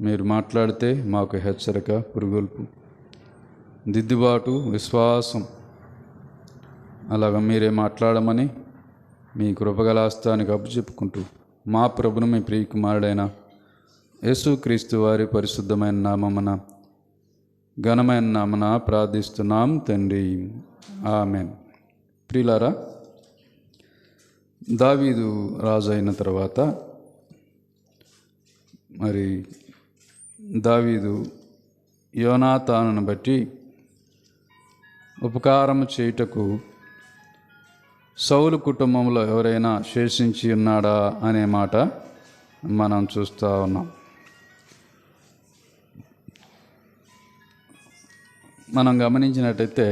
మీరు మాట్లాడితే మాకు హెచ్చరిక, పురుగొల్పు, దిద్దుబాటు, విశ్వాసం. అలాగా మీరే మాట్లాడమని మీ కృపగలాస్తానికి అప్పచెప్పుకుంటూ మా ప్రభును మీ ప్రియకుమారుడైన యేసుక్రీస్తు వారి పరిశుద్ధమైన నామమున ఘనమైన నామన ప్రార్థిస్తున్నాం తండ్రి, ఆమేన్. ప్రియులారా, దావీదు రాజు అయిన తర్వాత మరి దావీదు యోనాతానును బట్టి ఉపకారం చేయుటకు సౌలు కుటుంబంలో ఎవరైనా శేషించి ఉన్నాడా అనే మాట మనం చూస్తూ ఉన్నాం. మనం గమనించినట్టయితే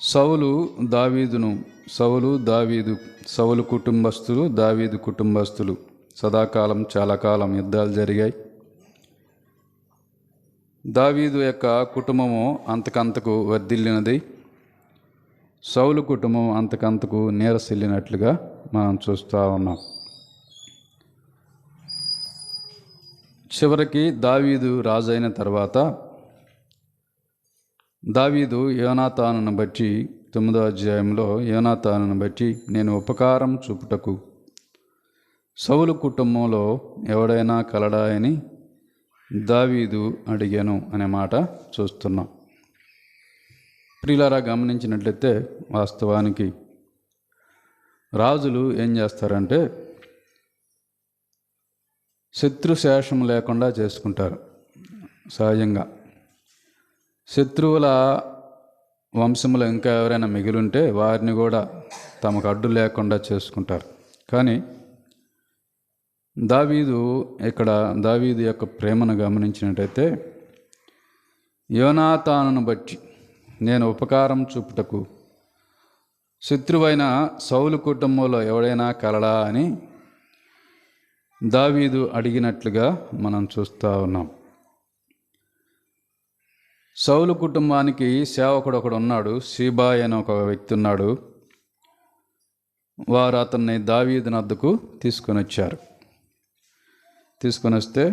సౌలు కుటుంబస్తులు, దావీదు కుటుంబస్తులు సదాకాలం చాలా కాలం యుద్ధాలు జరిగాయి. దావీదు యొక్క కుటుంబము అంతకంతకు వర్ధిల్లినది, సౌలు కుటుంబం అంతకంతకు నీరసిల్లినట్లుగా మనం చూస్తూ ఉన్నాం. చివరికి దావీదు రాజు అయిన తర్వాత దావీదు యోనాతానును బట్టి 9వ అధ్యాయంలో యోనాతానును బట్టి నేను ఉపకారం చూపుటకు సౌలు కుటుంబంలో ఎవడైనా కలడా అని దావీదు అడిగాను అనే మాట చూస్తున్నాం. ప్రియులారా, గమనించినట్లయితే వాస్తవానికి రాజులు ఏం చేస్తారంటే శత్రుశేషం లేకుండా చేసుకుంటారు. సహజంగా శత్రువుల వంశంలో ఇంకా ఎవరైనా మిగిలింటే వారిని కూడా తమకు అడ్డు లేకుండా చేసుకుంటారు. కానీ దావీదు యొక్క ప్రేమను గమనించినట్టయితే యోనాతానును బట్టి నేను ఉపకారం చూపుటకు శత్రువైన సౌలు కుటుంబంలో ఎవడైనా కలడా అని దావీదు అడిగినట్లుగా మనం చూస్తూ ఉన్నాం. సౌలు కుటుంబానికి సేవకుడు ఒకడు ఉన్నాడు, సీబా అనే ఒక వ్యక్తి ఉన్నాడు. వారు అతన్ని దావీదు వద్దకు తీసుకొని వస్తే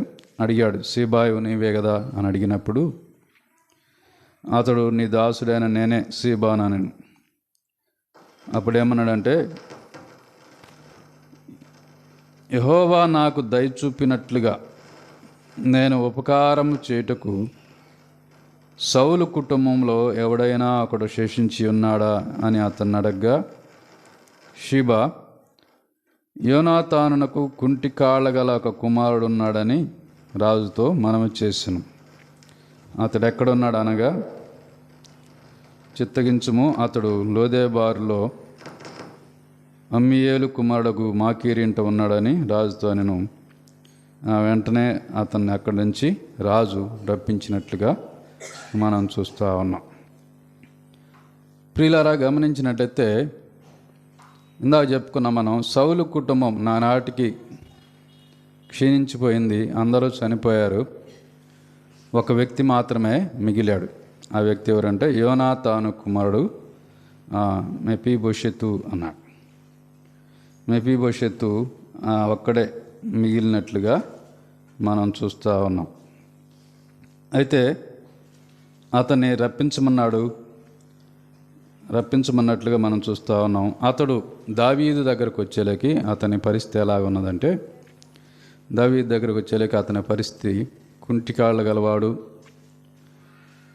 అడిగాడు, సీబాయు నీవే కదా అని అడిగినప్పుడు అతడు నీ దాసుడైన నేనే సీబానని. అప్పుడేమన్నాడంటే, యెహోవా నాకు దయ చూపినట్లుగా నేను ఉపకారం చేయుటకు సౌలు కుటుంబంలో ఎవడైనా ఒకడు శేషించి ఉన్నాడా అని అతన్ని అడగ్గా షీబా యోనాతానునకు కుంటి కాళ్ళ గల ఒక కుమారుడు ఉన్నాడని రాజుతో మనవి చేసెను. అతడు ఎక్కడున్నాడు అనగా, చిత్తగించుము, అతడు లోదెబారులో అమ్మీయేలు కుమారుడు మాకీరు ఇంట ఉన్నాడని రాజుతో నేను వెంటనే అతన్ని అక్కడి నుంచి రాజు రప్పించినట్లుగా మనం చూస్తూ ఉన్నాం. ప్రియులారా, గమనించినట్టయితే ఇందాక చెప్పుకున్నాం మనం, సౌలు కుటుంబం నానాటికి క్షీణించిపోయింది, అందరూ చనిపోయారు. ఒక వ్యక్తి మాత్రమే మిగిలాడు. ఆ వ్యక్తి ఎవరంటే యోనాతాను కుమారుడు మెఫీబోషెతు అన్నాడు. మెఫీబోషెతు ఒక్కడే మిగిలినట్లుగా మనం చూస్తూ ఉన్నాం. అయితే అతన్ని రప్పించమన్నట్లుగా మనం చూస్తూ ఉన్నాం. అతడు దావీదు దగ్గరకు వచ్చేలేకి అతని పరిస్థితి ఎలాగ ఉన్నదంటే, దావీదు దగ్గరకు వచ్చేలేకి అతని పరిస్థితి కుంటికాళ్ళు గలవాడు,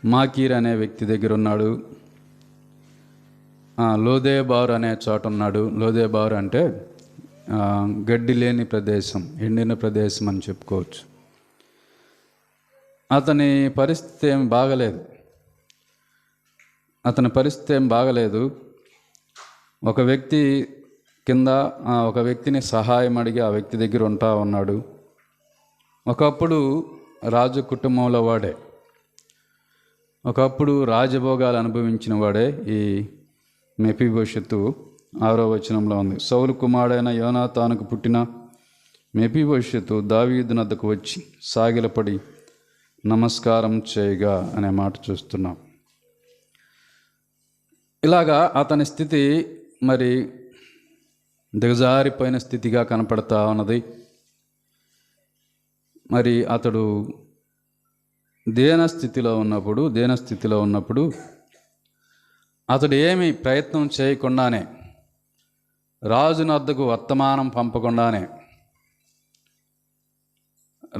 మాకీర్ అనే వ్యక్తి దగ్గర ఉన్నాడు, లోదెబారు అనే చోట ఉన్నాడు. లోదెబారు అంటే గడ్డి లేని ప్రదేశం, ఎండిన ప్రదేశం అని చెప్పుకోవచ్చు. అతని పరిస్థితి ఏం బాగలేదు. ఒక వ్యక్తి కింద ఒక వ్యక్తిని సహాయం అడిగి ఆ వ్యక్తి దగ్గర ఉంటా ఉన్నాడు. ఒకప్పుడు రాజు కుటుంబంలో వాడే, ఒకప్పుడు రాజభోగాలు అనుభవించిన వాడే ఈ మెఫీబోషెతు. 6వ వచనంలో ఉంది, సౌలు కుమారుడైన యోనాతానుకు పుట్టిన మెఫీబోషెతు దావీదు వద్దకు వచ్చి సాగిలపడి నమస్కారం చేయగా అనే మాట చూస్తున్నాం. ఇలాగా అతని స్థితి మరి దిగజారిపోయిన స్థితిగా కనపడతా ఉన్నది. మరి అతడు దీనస్థితిలో ఉన్నప్పుడు అతడు ఏమి ప్రయత్నం చేయకుండానే, రాజునొద్దకు వర్తమానం పంపకుండానే,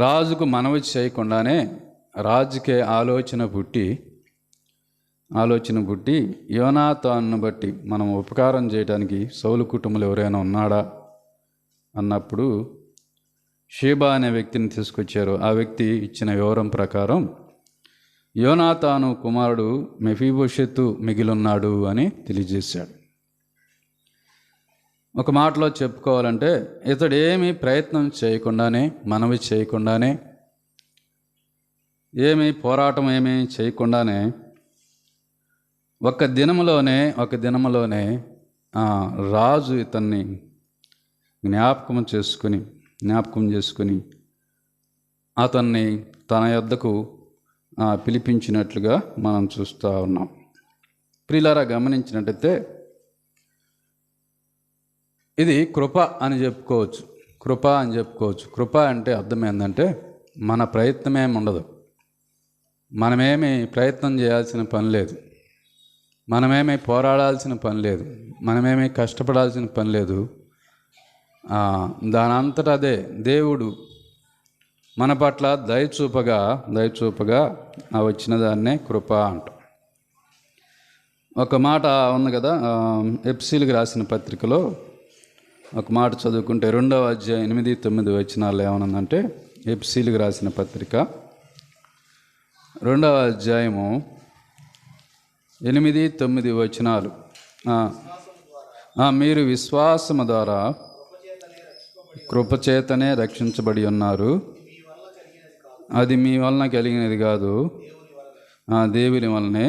రాజుకు మనవి చేయకుండానే రాజుకే ఆలోచన పుట్టి యోనాతానును బట్టి మనం ఉపకారం చేయడానికి సౌలు కుటుంబంలో ఎవరైనా ఉన్నాడా అన్నప్పుడు షేబా అనే వ్యక్తిని తీసుకొచ్చారు. ఆ వ్యక్తి ఇచ్చిన వివరం ప్రకారం యోనాతాను కుమారుడు మెఫీబోషెతు మిగిలిన్నాడు అని తెలియజేశాడు. ఒక మాటలో చెప్పుకోవాలంటే ఇతడు ఏమీ ప్రయత్నం చేయకుండానే, మనవి చేయకుండానే, పోరాటం ఏమీ చేయకుండానే ఒక దినములోనే రాజు ఇతన్ని జ్ఞాపకం చేసుకుని అతన్ని తన యొద్దకు పిలిపించినట్లుగా మనం చూస్తూ ఉన్నాం. ప్రియులారా, గమనించినట్టయితే ఇది కృప అని చెప్పుకోవచ్చు. కృప అంటే అర్థం ఏంటంటే మన ప్రయత్నమేమి ఉండదు, మనమేమి ప్రయత్నం చేయాల్సిన పని లేదు, మనమేమి పోరాడాల్సిన పని లేదు, మనమేమి కష్టపడాల్సిన పని లేదు. దానంతటా అదే దేవుడు మన పట్ల దయచూపగా వచ్చిన దాన్నే కృప అంటాం. ఒక మాట ఉంది కదా, ఎఫెసీయులకు రాసిన పత్రికలో ఒక మాట చదువుకుంటే 2వ అధ్యాయం 8-9 వచనాలు ఏమనుందంటే, ఎఫెసీయులకు రాసిన పత్రిక 2వ అధ్యాయము 8-9 వచనాలు. మీరు విశ్వాసము ద్వారా కృపచేతనే రక్షించబడి ఉన్నారు, అది మీ వలన కలిగినది కాదు, దేవుని వలనే.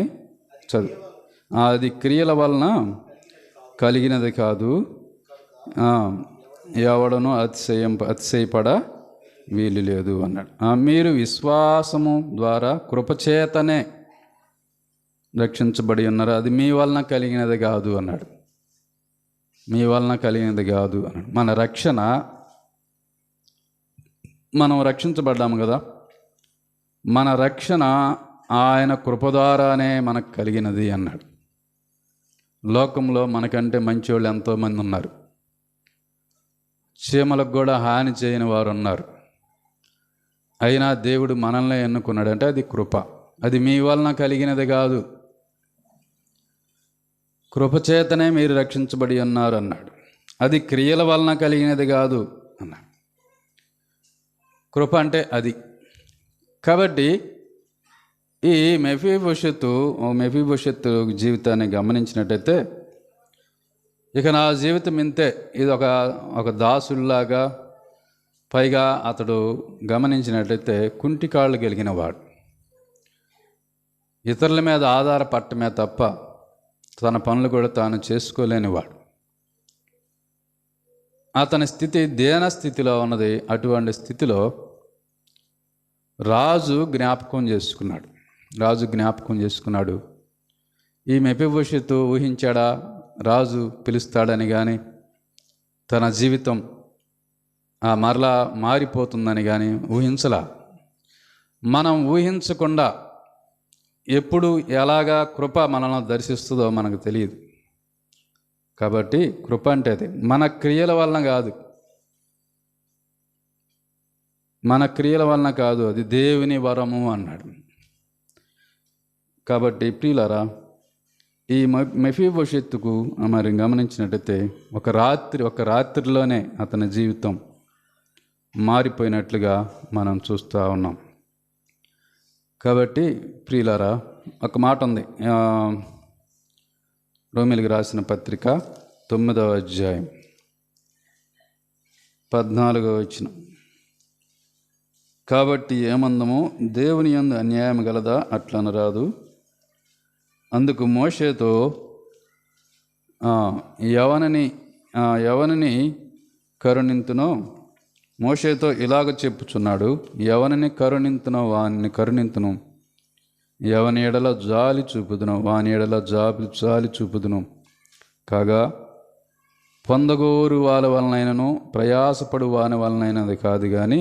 అది క్రియల వలన కలిగినది కాదు, ఎవడనూ అతిశయపడ వీలు లేదు అన్నాడు. మీరు విశ్వాసము ద్వారా కృపచేతనే రక్షించబడి ఉన్నారు, అది మీ వలన కలిగినది కాదు అన్నాడు. మన రక్షణ, మనం రక్షించబడ్డాము కదా, మన రక్షణ ఆయన కృప ద్వారానే మనకు కలిగినది అన్నాడు. లోకంలో మనకంటే మంచివాళ్ళు ఎంతోమంది ఉన్నారు, చీమలకు కూడా హాని చేయని వారు ఉన్నారు. అయినా దేవుడు మనల్ని ఎన్నుకున్నాడు అంటే అది కృప. అది మీ వలన కలిగినది కాదు, కృపచేతనే మీరు రక్షించబడి ఉన్నారు అన్నాడు. అది క్రియల వలన కలిగినది కాదు అన్నాడు. కృప అంటే అది. కాబట్టి ఈ మెఫీబోషెతు జీవితాన్ని గమనించినట్టయితే, ఇక నా జీవితం ఇంతే, ఇది ఒక దాసుల్లాగా, పైగా అతడు గమనించినట్టయితే కుంటి కాళ్ళు కలిగిన వాడు, ఇతరుల మీద ఆధారపడటమే తప్ప తన పనులు కూడా తాను చేసుకోలేనివాడు. అతని స్థితి దీన స్థితిలో ఉన్నది. అటువంటి స్థితిలో రాజు జ్ఞాపకం చేసుకున్నాడు. ఈ మెఫీబోషెతు ఊహించాడా రాజు పిలుస్తాడని కానీ, తన జీవితం మరలా మారిపోతుందని కానీ ఊహించలా. మనం ఊహించకుండా ఎప్పుడు ఎలాగా కృప మనల్ని దర్శిస్తుందో మనకు తెలియదు. కాబట్టి కృప అంటే అది మన క్రియల వలన కాదు, అది దేవుని వరము అన్నాడు. కాబట్టి ప్రియులారా, ఈ మెఫీబోషెతుకు మరి గమనించినట్టయితే ఒక రాత్రిలోనే అతని జీవితం మారిపోయినట్లుగా మనం చూస్తూ ఉన్నాం. కాబట్టి ప్రియులారా, ఒక మాట ఉంది, రోమీయులకు రాసిన పత్రిక 9వ అధ్యాయం 14వ వచనం. కాబట్టి ఏమందమో దేవుని యందు అన్యాయం గలదా, అట్లనరాదు. అందుకు మోషేతో ఎవరిని కరుణింతునో, మోషేతో ఇలాగ చెప్పుచున్నాడు, ఎవరిని కరుణింతునో వాని కరుణింతును, ఎవని ఎడల జాలి చూపుదును వాని ఎడల జాలి చూపుదును. కాగా పొందగోరు వాళ్ళ వలనైనను ప్రయాసపడు వాని వలనైనది కాదు, కానీ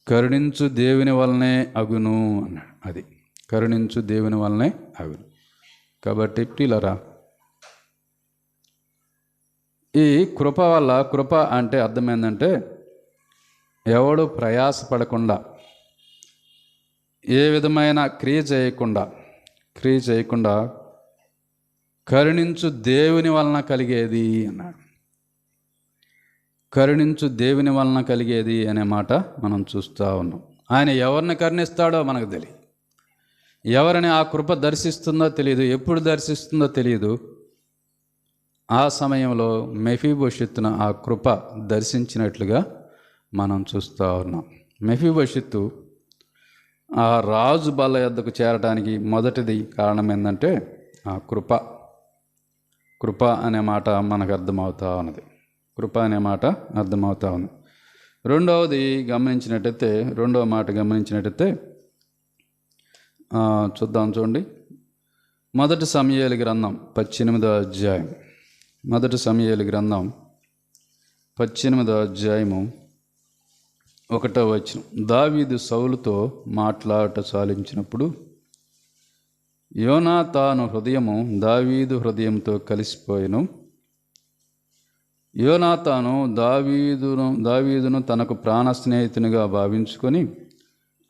కరుణించు దేవుని వలనే అగును అన్నాడు. అది కరుణించు దేవుని వలనే అగును. కాబట్టి పిల్లరా, ఈ కృప వల్ల, కృప అంటే అర్థం ఏంటంటే ఎవడు ప్రయాసపడకుండా, ఏ విధమైన క్రియ చేయకుండా కరుణించు దేవుని వలన కలిగేది అన్నాడు. కరుణించు దేవుని వలన కలిగేది అనే మాట మనం చూస్తూ ఉన్నాం. ఆయన ఎవరిని కరుణిస్తాడో మనకు తెలియదు, ఎవరిని ఆ కృప దర్శిస్తుందో తెలియదు, ఎప్పుడు దర్శిస్తుందో తెలియదు. ఆ సమయంలో మెఫీబోషెత్తును ఆ కృప దర్శించినట్లుగా మనం చూస్తూ ఉన్నాం. మెఫీబోషెత్తు ఆ రాజు బల్ల యొద్దకు చేరడానికి మొదటిది కారణం ఏంటంటే ఆ కృప అనే మాట మనకు అర్థమవుతా ఉన్నది. కృప అనే మాట అర్థమవుతా ఉంది. రెండవ మాట గమనించినట్టయితే చూడండి. మొదటి సమూయేలు గ్రంథం 18వ అధ్యాయం. మొదటి సమూయేలు గ్రంథం 18వ అధ్యాయము 1వ వచనం. దావీదు సౌలుతో మాట్లాడట చాలించినప్పుడు యోనాతాను హృదయము దావీదు హృదయంతో కలిసిపోయెను. యోనాతాను దావీదును తనకు ప్రాణ స్నేహితునిగా భావించుకొని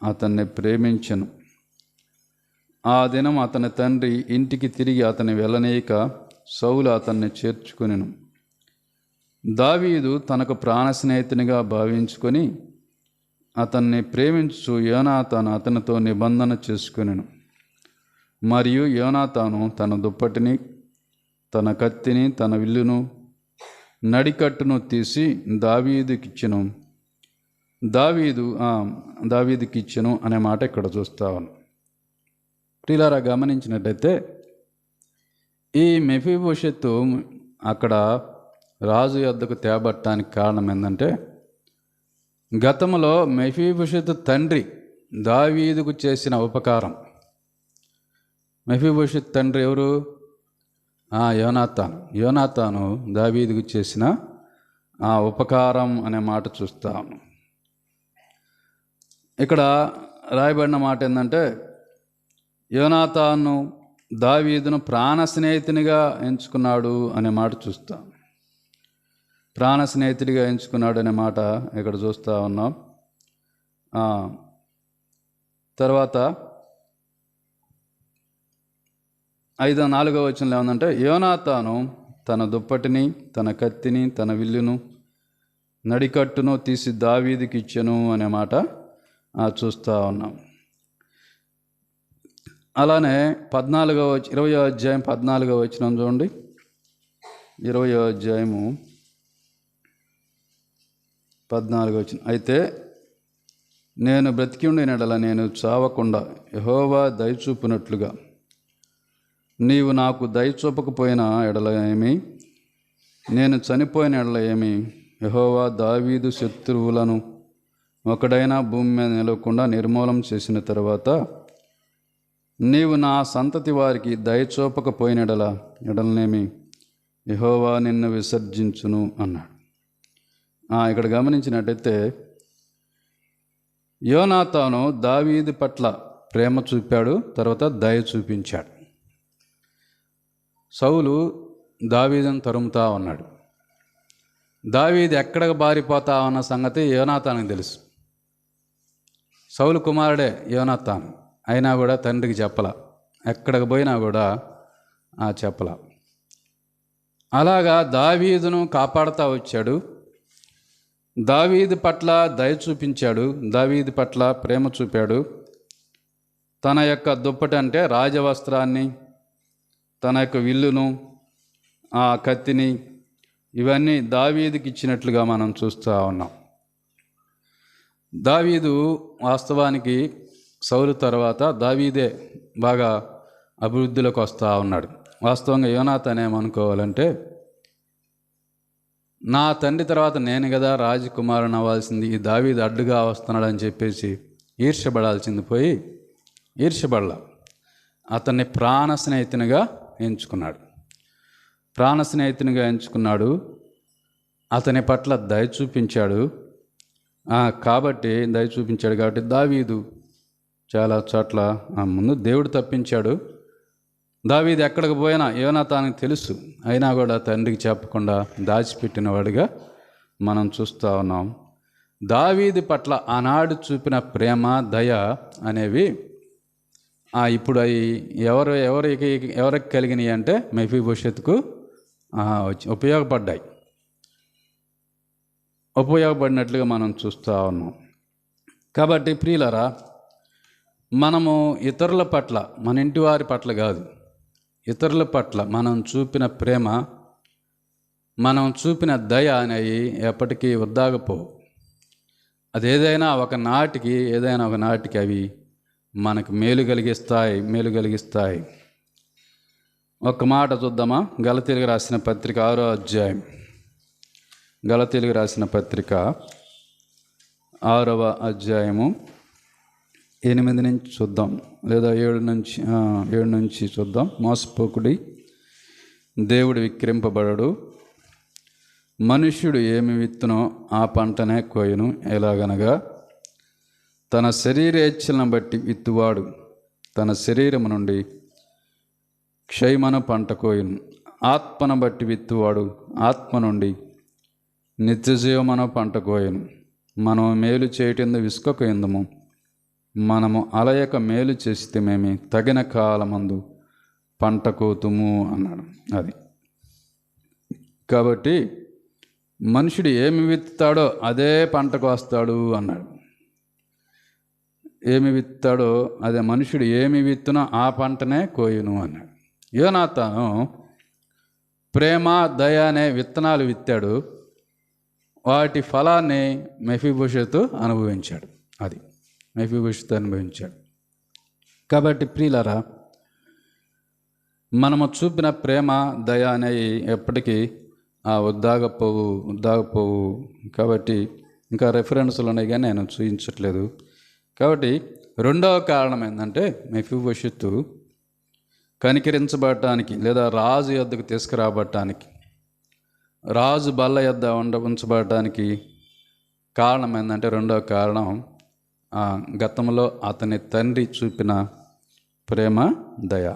అతన్ని ప్రేమించెను. ఆ దినం అతని తండ్రి ఇంటికి తిరిగి అతని వెళ్ళనీయక సౌలు అతన్ని చేర్చుకొనెను. దావీదు తనకు ప్రాణ స్నేహితునిగా భావించుకొని అతన్ని ప్రేమించు యోనాతాను అతనితో నిబంధన చేసుకొనెను. మరియు యోనాతాను తన దుప్పటిని, తన కత్తిని, తన విల్లును, నడికట్టును తీసి దావీదుకిచ్చెను అనే మాట ఇక్కడ చూస్తా ఉన్నాం. ప్రియులారా, గమనించినట్టయితే ఈ మెఫీబోషెత్తు అక్కడ రాజు యొద్దకు తేబట్టడానికి కారణం ఏంటంటే, గతంలో మెఫీబోషెత్తు తండ్రి దావీదుకు చేసిన ఉపకారం. మెఫీబోషెత్తు తండ్రి ఎవరు? యోనాతాను దావీదుకు చేసిన ఆ ఉపకారం అనే మాట చూస్తాము. ఇక్కడ రాయబడిన మాట ఏంటంటే, యోనాతాను దావీదును ప్రాణ స్నేహితునిగా ఎంచుకున్నాడు అనే మాట చూస్తాం. ప్రాణ స్నేహితుడిగా ఎంచుకున్నాడు అనే మాట ఇక్కడ చూస్తూ ఉన్నాం. తర్వాత 4వ వచనంలో ఏమందంటే, యోనాతాను తన దుప్పటిని, తన కత్తిని, తన విల్లును, నడికట్టును తీసి దావీదుకి ఇచ్చెను అనే మాట చూస్తూ ఉన్నాం. అలానే 20వ అధ్యాయం 14వ వచనం చూడండి. 20వ అధ్యాయము 14వ వచనం. అయితే నేను బ్రతికి ఉండిన ఎడల నేను చావకుండా యెహోవా దయచూపునట్లుగా నీవు నాకు దయచూపకపోయిన ఎడల ఏమి, నేను చనిపోయిన ఎడల ఏమి, యెహోవా దావీదు శత్రువులను ఒకడైనా భూమి మీద నిలవకుండా నిర్మూలం చేసిన తర్వాత నీవు నా సంతతి వారికి దయచూపకపోయిన ఎడలనేమి, యెహోవా నిన్ను విసర్జించును అన్నాడు. ఇక్కడ గమనించినట్టయితే యోనాతాను దావీదు పట్ల ప్రేమ చూపాడు, తర్వాత దయ చూపించాడు. సౌలు దావీదును తరుముతా ఉన్నాడు. దావీదు ఎక్కడికి బారిపోతా ఉన్న సంగతి యోనాతానుకు తెలుసు. సౌలు కుమారుడే యోనాతాను, అయినా కూడా తండ్రికి చెప్పలా, ఎక్కడికి పోయినా కూడా చెప్పలా. అలాగా దావీదును కాపాడుతూ వచ్చాడు. దావీదు పట్ల దయ చూపించాడు, దావీదు పట్ల ప్రేమ చూపాడు. తన యొక్క దుప్పటి అంటే రాజవస్త్రాన్ని, తన యొక్క విల్లును, ఆ కత్తిని, ఇవన్నీ దావీదుకి ఇచ్చినట్లుగా మనం చూస్తూ ఉన్నాం. దావీదు వాస్తవానికి సౌలు తర్వాత దావీదే బాగా అభివృద్ధిలోకి వస్తూ ఉన్నాడు. వాస్తవంగా యోనాతాను ఏమనుకోవాలంటే, నా తండ్రి తర్వాత నేను కదా రాజకుమారుని అవ్వాల్సింది, ఈ దావీదు అడ్డుగా వస్తున్నాడని చెప్పేసి ఈర్ష్యపడాల్సింది పోయి ఈర్ష్యపడలా, అతన్ని ప్రాణ స్నేహితునిగా ఎంచుకున్నాడు. అతని పట్ల దయ చూపించాడు. కాబట్టి దయ చూపించాడు. కాబట్టి దావీదు చాలా చోట్ల ముందు దేవుడు తప్పించాడు. దావీదు ఎక్కడికి పోయినా యోనాతానుకు తెలుసు, అయినా కూడా తండ్రికి చెప్పకుండా దాచిపెట్టిన వాడిగా మనం చూస్తూ ఉన్నాం. దావీదు పట్ల ఆనాడు చూపిన ప్రేమ, దయ అనేవి ఇప్పుడు అవి ఎవరికి కలిగినాయి అంటే మెఫీబోషెతుకు ఉపయోగపడినట్లుగా మనం చూస్తూ ఉన్నాం. కాబట్టి ప్రియులరా, మనము ఇతరుల పట్ల, మన ఇంటి వారి పట్ల కాదు, ఇతరుల పట్ల మనం చూపిన ప్రేమ, మనం చూపిన దయ అనేవి ఎప్పటికీ వృద్ధాగపోవు. ఏదైనా ఒక నాటికి అవి మనకు మేలు కలిగిస్తాయి. ఒక మాట చూద్దామా? గలతీయులకు రాసిన పత్రిక 6వ అధ్యాయం, గలతీయులకు రాసిన పత్రిక 6వ అధ్యాయము 8 నుంచి చూద్దాం, లేదా 7 నుంచి చూద్దాం. మోసపోకుడి, దేవుడు విక్రింపబడడు. మనుష్యుడు ఏమి విత్తునో ఆ పంటనే కోయును. ఎలాగనగా తన శరీరేచ్ఛలను బట్టి విత్తువాడు తన శరీరము నుండి క్షయమను పంట కోయును. ఆత్మను బట్టి విత్తువాడు ఆత్మ నుండి నిత్యజీవమను పంట కోయును. మనం మేలు చేయటందు విసుకకు ఎందుము, మనము అలయక మేలు చేస్తేమేమి తగిన కాలమందు పంట కోతుము అన్నాడు. అది కాబట్టి మనుషుడు ఏమి విత్తాడో అదే పంట కోస్తాడు అన్నాడు. ఏమి విత్తాడో అదే మనుషుడు ఏమి విత్తునో ఆ పంటనే కోయును అన్నాడు. యోనాతాను ప్రేమ, దయ అనే విత్తనాలు విత్తాడు. వాటి ఫలాన్ని మెఫీబోషెతు అనుభవించాడు. కాబట్టి ప్రియులారా, మనము చూపిన ప్రేమ, దయ అనేవి ఎప్పటికీ వృద్ధాగపోవు. కాబట్టి ఇంకా రెఫరెన్స్లు ఉన్నాయి కానీ నేను చూపించట్లేదు. కాబట్టి రెండవ కారణం ఏంటంటే, మెఫీబోషెతు కనికరించబడటానికి లేదా రాజు యొద్దకు తీసుకురాబడటానికి, రాజు బల్ల యొద్ద ఉంచబడటానికి కారణం ఏంటంటే, రెండవ కారణం గతంలో అతని తండ్రి చూపిన ప్రేమ, దయ.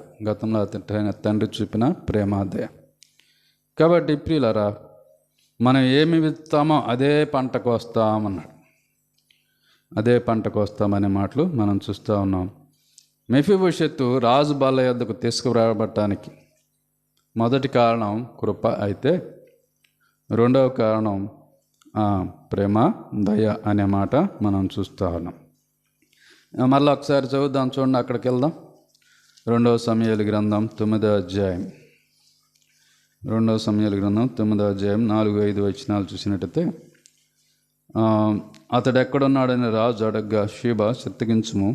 కాబట్టి ప్రియులారా, మనం ఏమి విత్తామో అదే పంటకు వస్తామన్నాడు. అదే పంటకు వస్తామనే మాటలు మనం చూస్తూ ఉన్నాం. మెఫీబోషెతు రాజు బల్ల యొద్దకు తీసుకురాబడటానికి మొదటి కారణం కృప అయితే, రెండవ కారణం ప్రేమ, దయ అనే మాట మనం చూస్తూ ఉన్నాం. మళ్ళీ ఒకసారి చదువుదాం, చూడండి, అక్కడికి వెళ్దాం. 2వ సమూయేలు గ్రంథం 9వ అధ్యాయం, 2వ సమూయేలు గ్రంథం 9వ అధ్యాయం 4-5 వచనాలు చూసినట్టయితే, అతడు ఎక్కడున్నాడని రాజు అడగ్గా, షీబా చిత్తగించుము,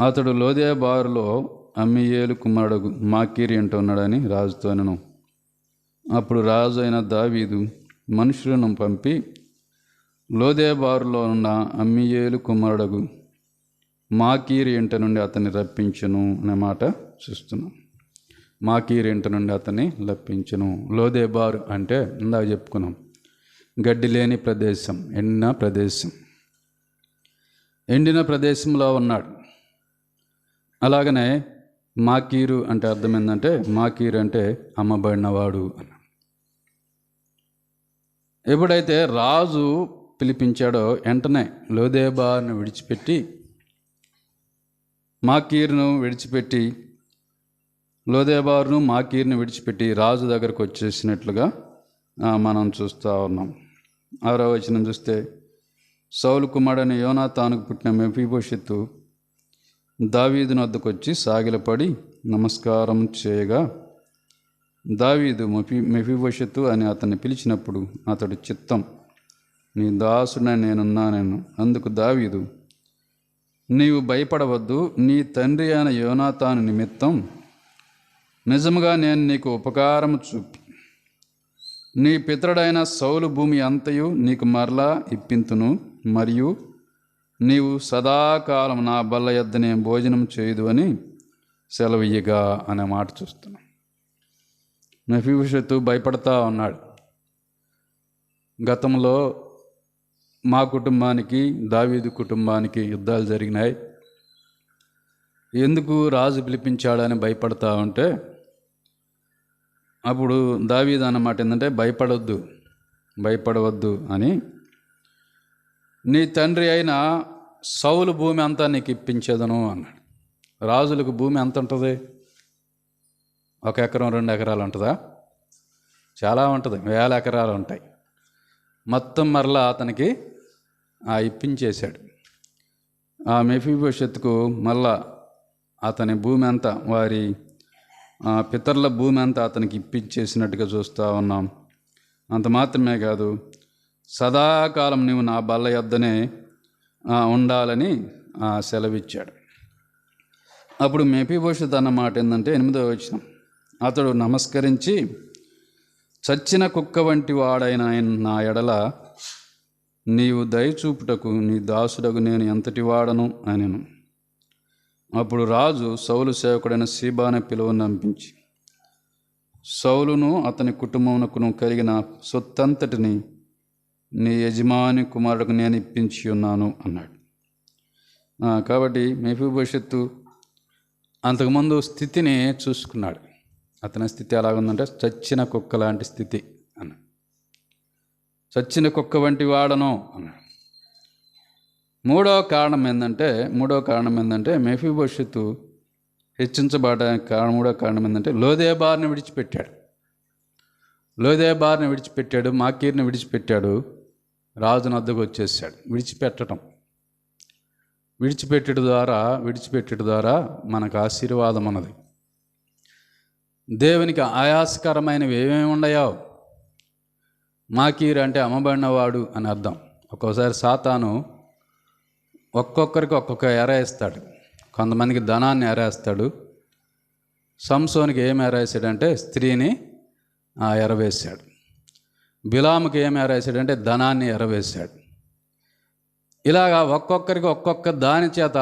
అతడు లోదెబారులో అమ్మీయేలు కుమారుడు మాకీరు అంటూ ఉన్నాడని రాజుతో అనెను. అప్పుడు రాజు అయిన దావీదు మనుషులను పంపి లోదెబారులో ఉన్న అమ్మీయేలు కుమారుడు మాకీరు ఇంట నుండి అతన్ని రప్పించును అనే మాట చూస్తున్నాం. మాకీరు ఇంట నుండి అతన్ని రప్పించును. లోదెబారు అంటే ఇందాక చెప్పుకున్నాం, గడ్డి లేని ప్రదేశం, ఎండిన ప్రదేశంలో ఉన్నాడు. అలాగనే మాకీరు అంటే అర్థం ఏంటంటే, మాకీరు అంటే అమ్మబడినవాడు అని. ఎప్పుడైతే రాజు పిలిపించాడో వెంటనే లోదెబారును విడిచిపెట్టి, మాకీరును విడిచిపెట్టి, లోదెబారును మాకీరును విడిచిపెట్టి రాజు దగ్గరకు వచ్చేసినట్లుగా మనం చూస్తూ ఉన్నాం. 6వ వచనం చూస్తే, సౌలు కుమారుడైన యోనాతానుకు పుట్టిన మెఫీబోషెతు దావీదుని వద్దకు వచ్చి సాగిలపడి నమస్కారం చేయగా, దావీదు మెఫీబోషెతు అని అతన్ని పిలిచినప్పుడు అతడు, చిత్తం, నీ దాసుడని నేనున్నాను. అందుకు దావీదు, నీవు భయపడవద్దు, నీ తండ్రి అయిన యోనాతాను నిమిత్తం నిజముగా నేను నీకు ఉపకారము చూపి నీ పితరుడైన సౌలు భూమి అంతయు నీకు మరలా ఇప్పింతును, మరియు నీవు సదాకాలం నా బల్ల యొద్దనే భోజనం చేయదు అని సెలవియ్యగా అనే మాట చూస్తున్నాం. మెఫీబోషెతు భయపడతా ఉన్నాడు. గతంలో మా కుటుంబానికి దావీదు కుటుంబానికి యుద్ధాలు జరిగినాయి. ఎందుకు రాజు పిలిపించాడని భయపడతా ఉంటే అప్పుడు దావీదు అన్నమాట ఏంటంటే భయపడవద్దు అని, నీ తండ్రి అయిన సౌలు భూమి అంతా నీకు ఇప్పించేదను అన్నాడు. రాజులకు భూమి ఎంత ఉంటుంది? 1 ఎకరం 2 ఎకరాలు ఉంటుందా? చాలా ఉంటుంది, 1000 ఎకరాలు ఉంటాయి. మొత్తం మరలా అతనికి ఇప్పించేశాడు. ఆ మెఫీబోషెత్తుకు మళ్ళా అతని భూమి అంతా, వారి పితరుల భూమి అంతా అతనికి ఇప్పించేసినట్టుగా చూస్తూ ఉన్నాం. అంత మాత్రమే కాదు, సదాకాలం నీవు నా బల్ల యొద్దనే ఉండాలని సెలవిచ్చాడు. అప్పుడు మెఫీబోషెత్ అన్నమాట ఏంటంటే 8వ వచనం, అతడు నమస్కరించి, చచ్చిన కుక్క వంటి వాడైన నా ఎడల నీవు దయచూపుటకు నీ దాసుడకు నేను ఎంతటి వాడను అనెను. అప్పుడు రాజు సౌలు సేవకుడైన సీబాను పిలువనంపించి, సౌలును అతని కుటుంబమునకును కలిగిన సొత్తంతటిని నీ యజమాని కుమారుడికి నేను ఇప్పించి ఉన్నాను అన్నాడు. కాబట్టి మెఫీబోషెత్తు అంతకుముందు స్థితిని చూసుకున్నాడు. అతని స్థితి ఎలాగుందంటే చచ్చిన కుక్క లాంటి స్థితి అన్నాడు. చచ్చిన కుక్క వంటి వాడను అన్నాడు. మూడవ కారణం ఏంటంటే మెఫీబోషెత్తు హెచ్చించబడడానికి మూడో కారణం ఏంటంటే లోదేబారుని విడిచిపెట్టాడు, మాకీర్ని విడిచిపెట్టాడు, రాజుని వద్దకు వచ్చేసాడు. విడిచిపెట్టుట ద్వారా మనకు ఆశీర్వాదం అన్నది. దేవునికి ఆయాసకరమైనవి ఏమేమి ఉన్నాయో, మాకీర్ అంటే అమ్మబడినవాడు అని అర్థం. ఒక్కోసారి సాతాను ఒక్కొక్కరికి ఒక్కొక్క ఎర వేస్తాడు. కొంతమందికి ధనాన్ని ఎరేస్తాడు. సంసోనికి ఏం ఎరేసాడంటే స్త్రీని ఎరవేశాడు. బిలాముకి ఏం ఎరేసాడంటే ధనాన్ని ఎరవేశాడు. ఇలాగా ఒక్కొక్కరికి ఒక్కొక్క దాని చేత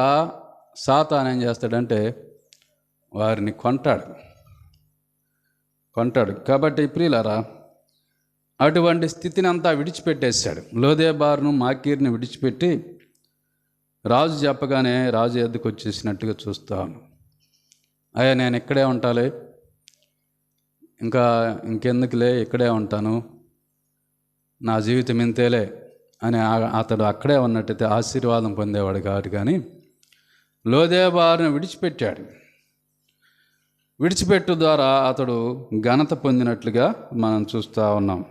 సాతాను ఏం చేస్తాడంటే వారిని కొంటాడు. కాబట్టి ప్రియులారా, అటువంటి స్థితిని అంతా విడిచిపెట్టేశాడు. లోదేబారును మాకీర్ని విడిచిపెట్టి రాజు చెప్పగానే రాజు ఎద్దుకు వచ్చేసినట్టుగా చూస్తాను. అయ్యా నేను ఇక్కడే ఉంటాలే, ఇంకెందుకులే, ఇక్కడే ఉంటాను, నా జీవితం ఇంతేలే అని అతడు అక్కడే ఉన్నట్టయితే ఆశీర్వాదం పొందేవాడు కాదు. కానీ లోదేబారును విడిచిపెట్టు ద్వారా అతడు ఘనత పొందినట్లుగా మనం చూస్తూ ఉన్నాం.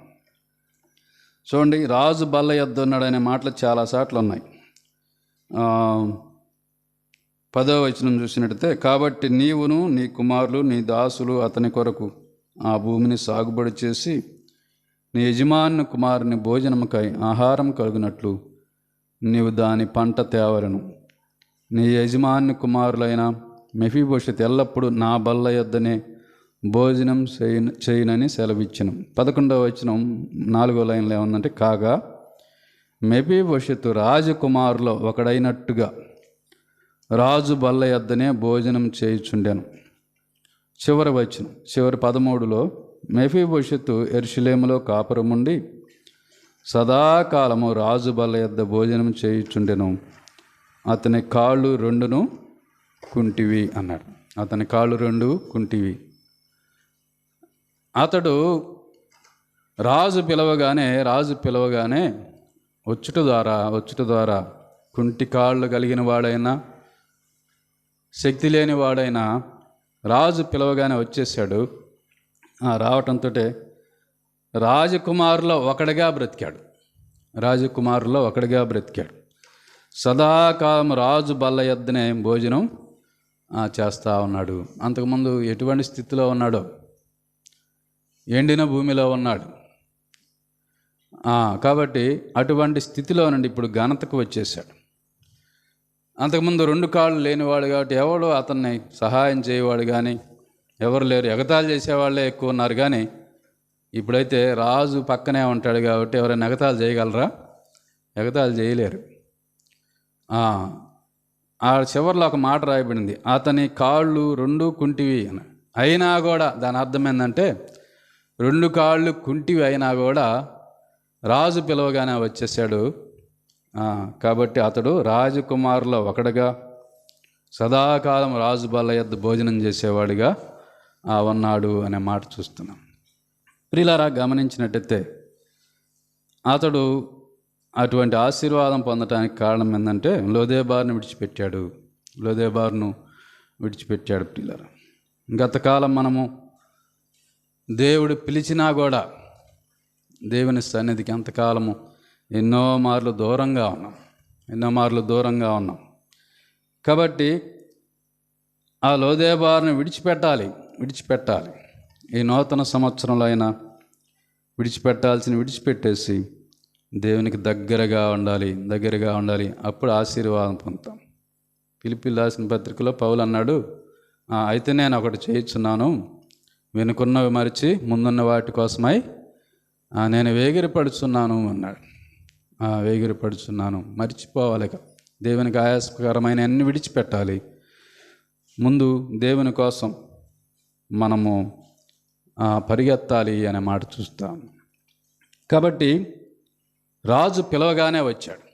చూడండి, రాజు బల్ల యొద్ద ఉన్నాడనే మాటలు చాలాసార్లు ఉన్నాయి. 10వ వచనం చూసినట్టయితే, కాబట్టి నీవును నీ కుమారులు నీ దాసులు అతని కొరకు ఆ భూమిని సాగుబడి చేసి నీ యజమాని కుమారుని భోజనముకై ఆహారం కలుగునట్లు నీవు దాని పంట తేవలను. నీ యజమాని కుమారులైన మెఫీబోషెత్ ఎల్లప్పుడూ నా బల్ల యొద్దనే భోజనం చేయనని సెలవిచ్చెను. 11వ వచనం 4వ లైన్లో ఏముందంటే, కాగా మెఫీబోషెతు రాజకుమారులో ఒకడైనట్టుగా రాజు బల్ల యొద్దనే భోజనం చేయుచుండెను. చివరి 13లో మెఫీబోషెతు యెరూషలేములో కాపురముండి సదాకాలము రాజు బల్ల యొద్ద భోజనం చేయుచుండెను. అతని కాళ్ళు 2 కుంటివి అన్నాడు. అతని కాళ్ళు 2 కుంటివి. అతడు రాజు పిలవగానే వచ్చుట ద్వారా కుంటి కాళ్ళు కలిగిన వాడైనా శక్తి లేని వాడైనా రాజు పిలవగానే వచ్చేసాడు. రావటంతో రాజకుమారులో ఒకడిగా బ్రతికాడు. సదాకాలం రాజు బల్ల యొద్దనే భోజనం చేస్తూ ఉన్నాడు. అంతకుముందు ఎటువంటి స్థితిలో ఉన్నాడో, ఎండిన భూమిలో ఉన్నాడు. కాబట్టి అటువంటి స్థితిలో నుండి ఇప్పుడు ఘనతకు వచ్చేసాడు. అంతకుముందు 2 కాళ్ళు లేనివాడు కాబట్టి ఎవడు అతన్ని సహాయం చేయవాడు కానీ ఎవరు లేరు, ఎగతాళి చేసేవాళ్ళే ఎక్కువ ఉన్నారు. కానీ ఇప్పుడైతే రాజు పక్కనే ఉంటాడు కాబట్టి ఎవరైనా ఎగతాళి చేయగలరా? ఎగతాళి చేయలేరు. ఆ చివరిలో ఒక మాట రాయబడింది, అతని కాళ్ళు 2 కుంటివి అని. అయినా కూడా దాని అర్థం ఏంటంటే 2 కాళ్ళు కుంటివి అయినా కూడా రాజు పిలవగానే వచ్చేసాడు. కాబట్టి అతడు రాజకుమారుల ఒకడుగా సదాకాలం రాజు బల్ల యొద్ద భోజనం చేసేవాడిగా ఉన్నాడు అనే మాట చూస్తున్నాం. ప్రియులారా, గమనించినట్టయితే అతడు అటువంటి ఆశీర్వాదం పొందడానికి కారణం ఏంటంటే లోదెబారును విడిచిపెట్టాడు. ప్రియులారా, గతకాలం మనము దేవుడు పిలిచినా కూడా దేవుని సన్నిధికి ఎంతకాలము ఎన్నో మార్లు దూరంగా ఉన్నాం. కాబట్టి ఆ లోదెబారును విడిచిపెట్టాలి. ఈ నూతన సంవత్సరంలో అయినా విడిచిపెట్టేసి దేవునికి దగ్గరగా ఉండాలి. అప్పుడు ఆశీర్వాదం పొందుతాం. ఫిలిప్పీయులకు రాసిన పత్రికలో పౌలు అన్నాడు, అయితే నేను ఒకటి చేయుచున్నాను, వెనుకున్నవి మరిచి ముందున్న వాటి కోసమై నేను వేగిరపడుచున్నాను అన్నాడు. మర్చిపోవాలి. దేవునికి ఆయాస్కరమైన అన్ని విడిచిపెట్టాలి. ముందు దేవుని కోసం మనము పరిగెత్తాలి అనే మాట చూస్తాం. కాబట్టి రాజు పిలవగానే వచ్చాడు.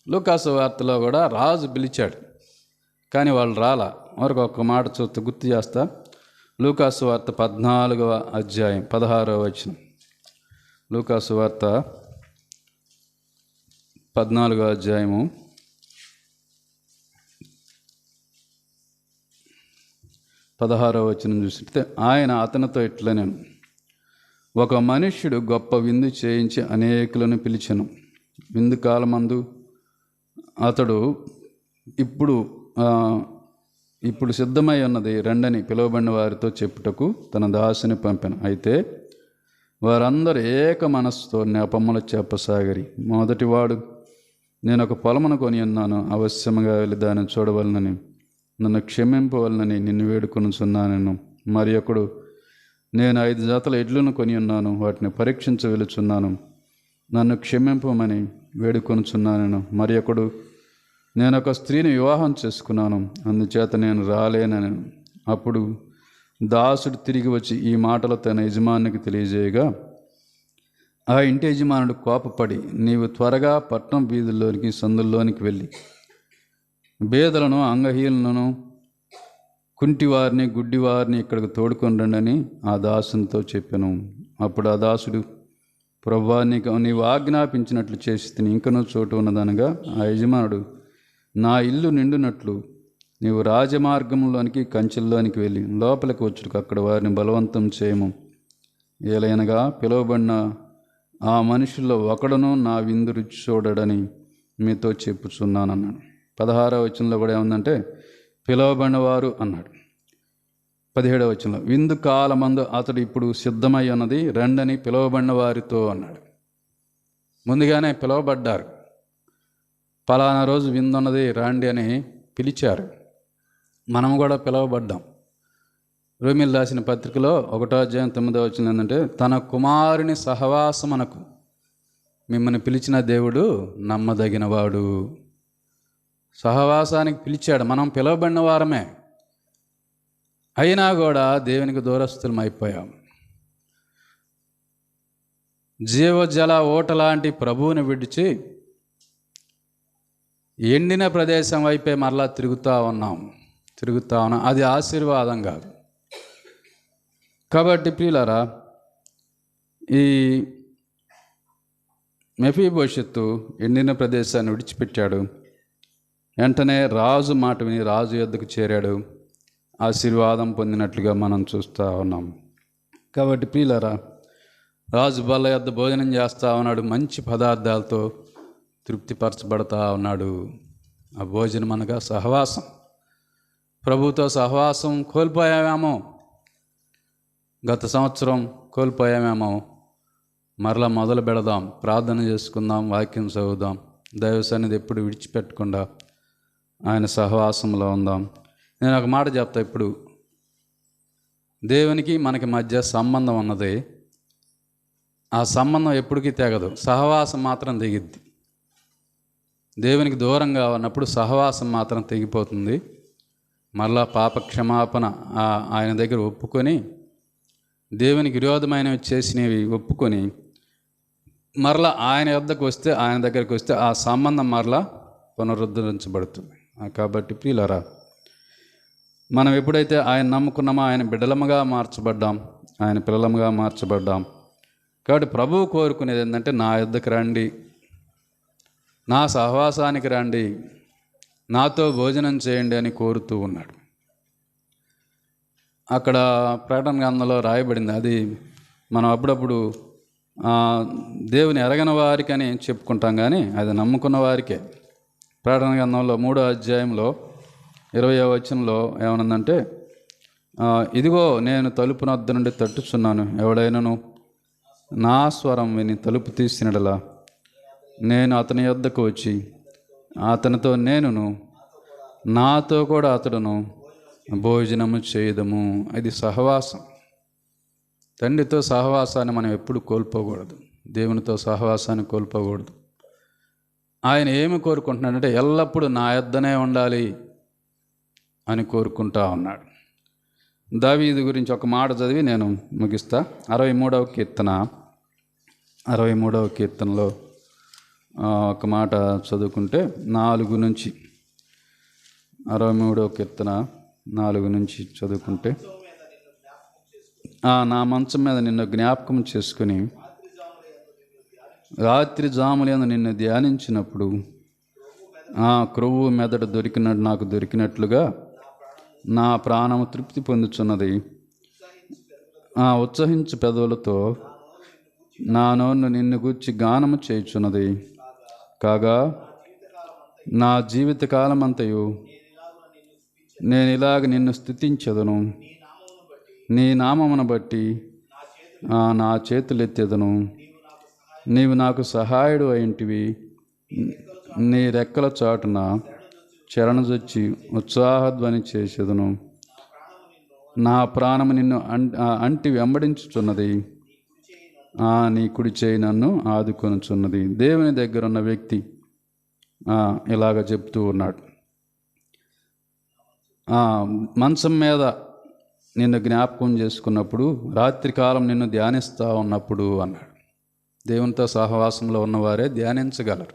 లూకాసు వార్తలో కూడా రాజు పిలిచాడు, కానీ వాళ్ళు రాలా. మరొక ఒక్క మాట చూస్తే గుర్తు చేస్తా. లూకాసు వార్త 14వ అధ్యాయం 16వ వచనం. లూకాసు వార్త 14వ అధ్యాయము 16వ వచనం చూస్తే, ఆయన అతనితో ఇట్లనెను, ఒక మనుష్యుడు గొప్ప విందు చేయించి అనేకులను పిలిచెను. విందు కాలమందు అతడు ఇప్పుడు సిద్ధమై ఉన్నది రండని పిలువబడిన వారితో చెప్పుటకు తన దాసుని పంపెను. అయితే వారందరూ ఏక మనస్సుతో నెపములు చెప్పసాగిరి. మొదటివాడు, నేను ఒక పొలమును కొని ఉన్నాను, అవశ్యముగా వెళ్ళి దాన్ని చూడవలనని, నన్ను క్షమింపవలనని నిన్ను వేడుకొనుచున్నాను. మరి ఒకడు, నేను 5 జతల ఎడ్లను కొని ఉన్నాను, వాటిని పరీక్షించ వెలుచున్నాను, నన్ను క్షమింపమని వేడుకొనుచున్నాను. మరి ఒకడు, నేను ఒక స్త్రీని వివాహం చేసుకున్నాను, అందుచేత నేను రాలేనని. అప్పుడు దాసుడు తిరిగి వచ్చి ఈ మాటలు తన యజమానికి తెలియజేయగా, ఆ ఇంటి యజమానుడు కోపపడి, నీవు త్వరగా పట్టణం వీధుల్లోనికి సందుల్లోనికి వెళ్ళి బేదలను, అంగహీనులను, కుంటివారిని, గుడ్డివారిని ఇక్కడికి తోడుకొని రండని ఆ దాసునితో చెప్పాను. అప్పుడు ఆ దాసుడు, ప్రభువా, నీవు ఆజ్ఞాపించినట్లు చేసి తిని ఇంకనూ చోటు ఉన్నదనగా ఆ యజమానుడు, నా ఇల్లు నిండునట్లు నీవు రాజమార్గంలోనికి కంచెల్లోనికి వెళ్ళి లోపలికి వచ్చుటకు అక్కడ వారిని బలవంతం చేయము. ఏలైనగా పిలువబడిన ఆ మనుషుల్లో ఒకడును నా విందు రుచి చూడడని మీతో చెప్పుచున్నానన్నాడు. 16వ వచనంలో కూడా ఏముందంటే పిలువబడిన వారు అన్నాడు. 17వ వచనంలో విందు కాలమందు అతడు ఇప్పుడు సిద్ధమై ఉన్నది రండని పిలువబడిన వారితో అన్నాడు. ముందుగానే పిలువబడ్డారు. పలానా రోజు విందున్నది రండి అని పిలిచారు. మనం కూడా పిలువబడ్డాం. రోమీయులకు రాసిన పత్రికలో 1వ అధ్యాయం 9వ వచనం ఏంటంటే, తన కుమారుని సహవాసమునకు మిమ్మల్ని పిలిచిన దేవుడు నమ్మదగినవాడు. సహవాసానికి పిలిచాడు. మనం పిలువబడిన వారమే, అయినా కూడా దేవునికి దూరస్తులం అయిపోయాం. జీవజల ఓట లాంటి ప్రభువుని విడిచి ఎండిన ప్రదేశం వైపే మరలా తిరుగుతూ ఉన్నాం. అది ఆశీర్వాదం కాదు. కాబట్టి ప్రియులారా, ఈ మెఫీబోషెతు ఎండిన ప్రదేశాన్ని విడిచిపెట్టాడు. వెంటనే రాజు మాట విని రాజు యొద్దకు చేరాడు. ఆశీర్వాదం పొందినట్లుగా మనం చూస్తూ ఉన్నాం. కాబట్టి ప్రియులారా, రాజు బల్ల యొద్ద భోజనం చేస్తూ ఉన్నాడు. మంచి పదార్థాలతో తృప్తిపరచబడతా ఉన్నాడు. ఆ భోజనం అనగా సహవాసం. ప్రభుతో సహవాసం కోల్పోయామేమో, గత సంవత్సరం కోల్పోయామేమో. మరలా మొదలు పెడదాం, ప్రార్థన చేసుకుందాం, వాక్యం చదువుదాం, దైవ సన్నిధి ఎప్పుడు విడిచిపెట్టకుండా ఆయన సహవాసంలో ఉందాం. నేను ఒక మాట చెప్తా. ఇప్పుడు దేవునికి మనకి మధ్య సంబంధం ఉన్నది. ఆ సంబంధం ఎప్పటికీ తెగదు, సహవాసం మాత్రం తెగిద్ది. దేవునికి దూరంగా ఉన్నప్పుడు సహవాసం మాత్రం తెగిపోతుంది. మరలా పాప క్షమాపణ ఆయన దగ్గర ఒప్పుకొని, దేవునికి విరోధమైనవి చేసినవి ఒప్పుకొని మరలా ఆయన యొద్దకు వస్తే, ఆయన దగ్గరికి వస్తే ఆ సంబంధం మరలా పునరుద్ధరించబడుతుంది. కాబట్టి ప్రియులారా, మనం ఎప్పుడైతే ఆయన నమ్ముకున్నామో ఆయన బిడ్డలముగా మార్చబడ్డాం, ఆయన పిల్లలముగా మార్చబడ్డాం. కాబట్టి ప్రభువు కోరుకునేది ఏంటంటే, నా యొద్దకు రండి, నా సహవాసానికి రండి, నాతో భోజనం చేయండి అని కోరుతూ ఉన్నాడు. అక్కడ ప్రకటన గ్రంథంలో రాయబడింది. అది మనం అప్పుడప్పుడు దేవుని ఎరగని వారికి అని చెప్పుకుంటాం, కానీ అది నమ్ముకున్న వారికే. ప్రకటన గ్రంథంలో 3వ అధ్యాయంలో 20వ వచనంలో ఏమనుందంటే, ఇదిగో నేను తలుపు నొద్ద నుండి తట్టుచున్నాను, ఎవడైనను నా స్వరం విని తలుపు తీసినడలా నేను అతని యొద్దకు వచ్చి అతనితో నేనును, నాతో కూడా అతడును భోజనము చేయదము. అది సహవాసం. తండ్రితో సహవాసాన్ని మనం ఎప్పుడు కోల్పోకూడదు, దేవునితో సహవాసాన్ని కోల్పోకూడదు. ఆయన ఏమి కోరుకుంటున్నాడంటే, ఎల్లప్పుడూ నా యొద్దనే ఉండాలి అని కోరుకుంటా ఉన్నాడు. దావీదు గురించి ఒక మాట చదివి నేను ముగిస్తా. 63వ కీర్తనలో ఒక మాట చదువుకుంటే 4 నుంచి, 63వ కీర్తన 4 నుంచి చదువుకుంటే, నా మంచం మీద నిన్ను జ్ఞాపకం చేసుకుని రాత్రి జాములందు నిన్ను ధ్యానించినప్పుడు క్రొవ్వు మెదడు నాకు దొరికినట్లుగా నా ప్రాణము తృప్తి పొందుచున్నది. ఉత్సహించు పెదవులతో నా నోరు నిన్ను గూర్చి గానము చేయుచున్నది. కాగా నా జీవితకాలమంతయు నేను ఇలాగ నిన్ను స్తుతించెదను. నీ నామమును బట్టి నా చేతులెత్తెదను. నీవు నాకు సహాయుడు అయింటివి. నీ రెక్కల చాటున చరణజొచ్చి ఉత్సాహధ్వని చేసేదను. నా ప్రాణము నిన్ను అంటి వెంబడించుచున్నది. నీ కుడి చేయి నన్ను ఆదుకొనుచున్నది. దేవుని దగ్గర ఉన్న వ్యక్తి ఇలాగ చెప్తూ ఉన్నాడు. మంచం మీద నిన్ను జ్ఞాపకం చేసుకున్నప్పుడు, రాత్రికాలం నిన్ను ధ్యానిస్తూ ఉన్నప్పుడు అన్నాడు. దేవునితో సహవాసంలో ఉన్నవారే ధ్యానించగలరు.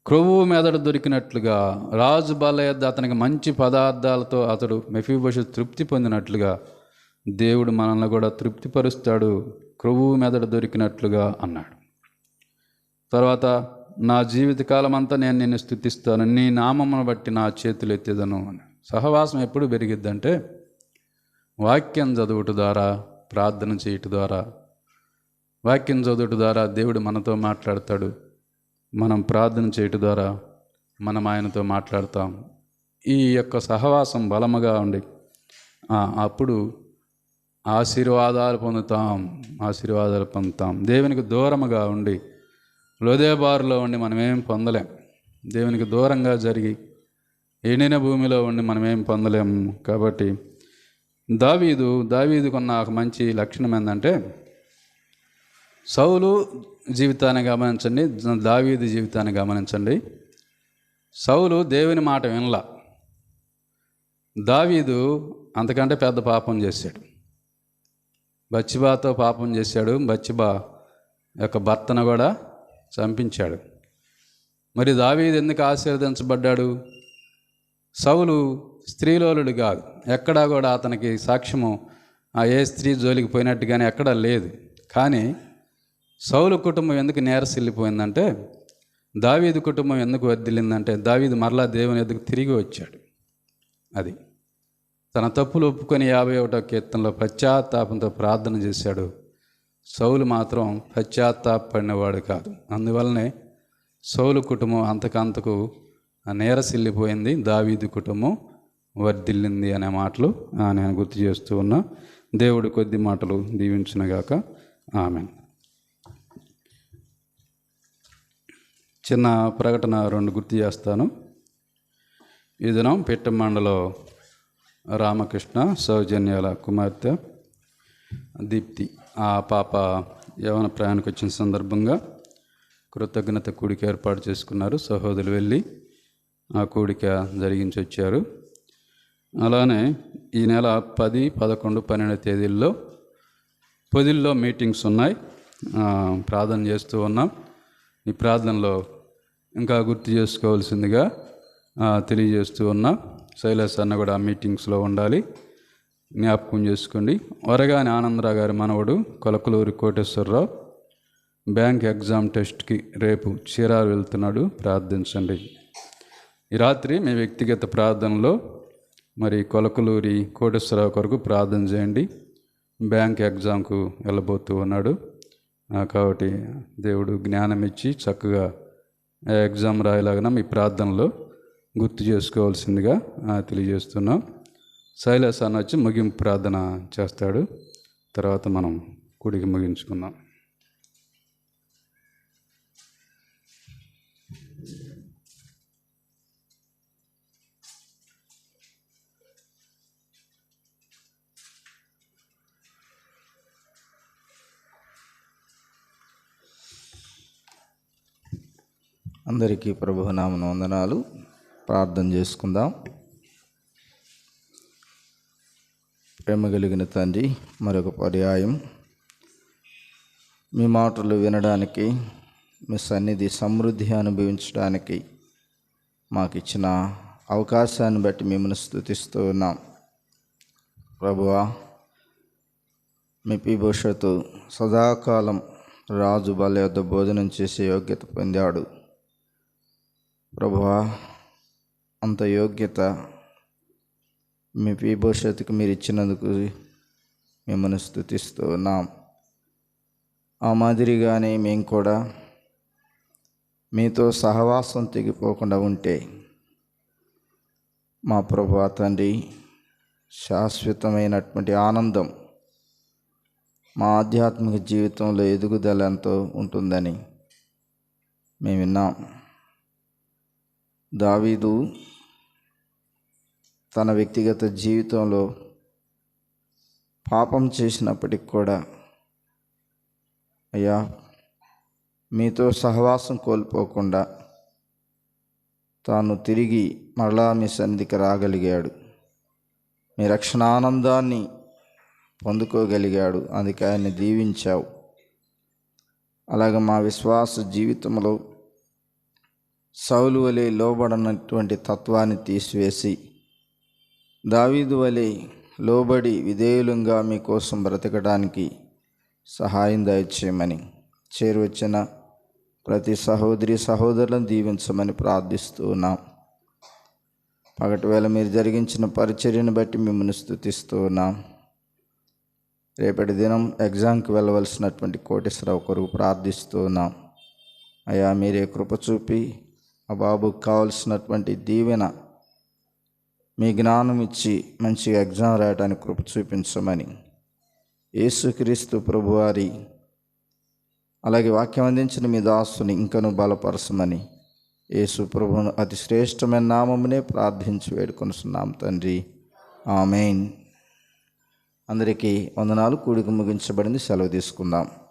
క్రొవ్వు మెదడు దొరికినట్లుగా, రాజు బల్ల యొద్ద అతనికి మంచి పదార్థాలతో అతడు మెఫీబోషెతు తృప్తి పొందినట్లుగా దేవుడు మనల్ని కూడా తృప్తిపరుస్తాడు, క్రొవ్వు మెదడు దొరికినట్లుగా అన్నాడు. తర్వాత, నా జీవితకాలం అంతా నేను నిన్ను స్తుతిస్తాను, నీ నామమును బట్టి నా చేతులు ఎత్తేదను అని. సహవాసం ఎప్పుడు పెరిగిద్దంటే, వాక్యం చదువుట ద్వారా, ప్రార్థన చేయటం ద్వారా. వాక్యం చదువుట ద్వారా దేవుడు మనతో మాట్లాడతాడు. మనం ప్రార్థన చేయటం ద్వారా మనం ఆయనతో మాట్లాడతాం. ఈ యొక్క సహవాసం బలముగా ఉండి అప్పుడు ఆశీర్వాదాలు పొందుతాం. దేవునికి దూరముగా ఉండి, లోదేబారులో ఉండి మనమేం పొందలేం. దేవునికి దూరంగా జరిగి ఎండిన భూమిలో ఉండి మనమేం పొందలేం. కాబట్టి దావీదుకున్న ఒక మంచి లక్షణం ఏంటంటే, సౌలు జీవితాన్ని గమనించండి, దావీదు జీవితాన్ని గమనించండి. సౌలు దేవుని మాట వినలా. దావీదు అంతకంటే పెద్ద పాపం చేశాడు. బత్షెబాతో పాపం చేశాడు. బత్షెబా యొక్క భర్తను కూడా చంపించాడు. మరి దావీదు ఎందుకు ఆశీర్వదించబడ్డాడు? సౌలు స్త్రీలోలుడు కాదు. ఎక్కడా కూడా అతనికి సాక్ష్యము ఏ స్త్రీ జోలికి పోయినట్టుగానే ఎక్కడా లేదు. కానీ సౌలు కుటుంబం ఎందుకు నేరసిల్లిపోయిందంటే, దావీదు కుటుంబం ఎందుకు వర్ధిల్లిందంటే, దావీదు మరలా దేవుని ఎదుగు తిరిగి వచ్చాడు. అది తన తప్పులు ఒప్పుకొని 51వ కీర్తనలో పశ్చాత్తాపంతో ప్రార్థన చేశాడు. సౌలు మాత్రం పశ్చాత్తాపడినవాడు కాదు. అందువల్లనే సౌలు కుటుంబం అంతకంతకు నేరసిల్లిపోయింది, దావీదు కుటుంబం వర్ధిల్లింది అనే మాటలు నేను గుర్తు చేస్తూ ఉన్నా. దేవుడు కొద్ది మాటలు దీవించునుగాక. ఆమేన్. చిన్న ప్రకటన 2 గుర్తు చేస్తాను. ఈ దినం పిట్టమండలో రామకృష్ణ సౌజన్యాల కుమార్తె దీప్తి, ఆ పాప యవన ప్రయాణకు వచ్చిన సందర్భంగా కృతజ్ఞత కూడిక ఏర్పాటు చేసుకున్నారు. సహోదరులు వెళ్ళి ఆ కూడిక జరిగించి వచ్చారు. అలానే ఈ నెల 10, 11, 12 తేదీల్లో పొదిల్లో మీటింగ్స్ ఉన్నాయి. ప్రార్థన చేస్తూ ఉన్నాం. ఈ ప్రార్థనలో ఇంకా గుర్తు చేసుకోవాల్సిందిగా తెలియజేస్తూ ఉన్నాం. శైలేష్ అన్న కూడా మీటింగ్స్లో ఉండాలి, జ్ఞాపకం చేసుకోండి. వరగాని ఆనందరావు గారి మనవడు కొలకలూరి కోటేశ్వరరావు బ్యాంక్ ఎగ్జామ్ టెస్ట్కి రేపు చీరాలు వెళ్తున్నాడు, ప్రార్థించండి. ఈ రాత్రి మీ వ్యక్తిగత ప్రార్థనలో మరి కొలకలూరి కోటేశ్వరరావు కొరకు ప్రార్థన చేయండి. బ్యాంక్ ఎగ్జామ్కు వెళ్ళబోతూ ఉన్నాడు కాబట్టి దేవుడు జ్ఞానం ఇచ్చి చక్కగా ఎగ్జామ్ రాయలాగా మీ ప్రార్థనలో గుర్తు చేసుకోవాల్సిందిగా తెలియజేస్తున్నాం. శైలేష్ అన్న వచ్చి ముగింపు ప్రార్థన చేస్తాడు. తర్వాత మనం కూడికి ముగించుకుందాం. అందరికీ ప్రభువు నామమున వందనాలు. ప్రార్థన చేసుకుందాం. ప్రేమ కలిగిన తండ్రి, మరొక పర్యాయం మీ మాటలు వినడానికి, మీ సన్నిధి సమృద్ధి అనుభవించడానికి మాకు ఇచ్చిన అవకాశాన్ని బట్టి మిమ్మల్ని స్తుతిస్తూ ఉన్నాం. ప్రభువా, మెఫీబోషెతు సదాకాలం రాజు బల్ల యొద్ద భోజనం చేసే యోగ్యత పొందాడు. ప్రభువా, అంత యోగ్యత మెఫీబోషెతుకు మీరు ఇచ్చినందుకు మిమ్మల్ని స్తుతిస్తూ ఉన్నాం. ఆ మాదిరిగానే మేము కూడా మీతో సహవాసం తెగిపోకుండా ఉంటే మా ప్రభువా తండ్రి, శాశ్వతమైనటువంటి ఆనందం మా ఆధ్యాత్మిక జీవితంలో ఎదుగుదల ఎంతో ఉంటుందని మేము విన్నాం. దావీదు తన వ్యక్తిగత జీవితంలో పాపం చేసినప్పటికి కూడా, అయ్యా, మీతో సహవాసం కోల్పోకుండా తాను తిరిగి మరలా మీ సన్నిధికి రాగలిగాడు. మీ రక్షణానందాన్ని పొందుకోగలిగాడు. అందుకే ఆయన్ని దీవించావు. అలాగే మా విశ్వాస జీవితంలో సౌలు వలె లోబడనటువంటి తత్వాన్ని తీసివేసి దావీదు వలె లోబడి విధేయులంగా మీకోసం బ్రతకడానికి సహాయం దయచేయమని, చేరువచ్చిన ప్రతి సహోదరి సహోదరులను దీవించమని ప్రార్థిస్తూ ఉన్నాం. పగటి వేళ మీరు జరిగించిన పరిచర్యను బట్టి మిమ్మల్ని స్తుతిస్తూ ఉన్నాం. రేపటి దినం ఎగ్జామ్కి వెళ్ళవలసినటువంటి కోటేశ్వరరావు కొరకు ప్రార్థిస్తూ ఉన్నాం. అయ్యా, మీరే కృప చూపి ఆ బాబుకు కావలసినటువంటి దీవెన, మీ జ్ఞానం ఇచ్చి మంచిగా ఎగ్జామ్ రాయడానికి కృప చూపించమని, యేసుక్రీస్తు ప్రభువారి అలాగే వాక్యం అందించిన మీ దాసుని ఇంకను బలపరచమని యేసు ప్రభువును అతి శ్రేష్టమైన నామమునే ప్రార్థించి వేడుకొనుచున్నాం తండ్రి. ఆమేన్. అందరికీ వందనాలు. కూడిక ముగించబడింది. సెలవు తీసుకుందాం.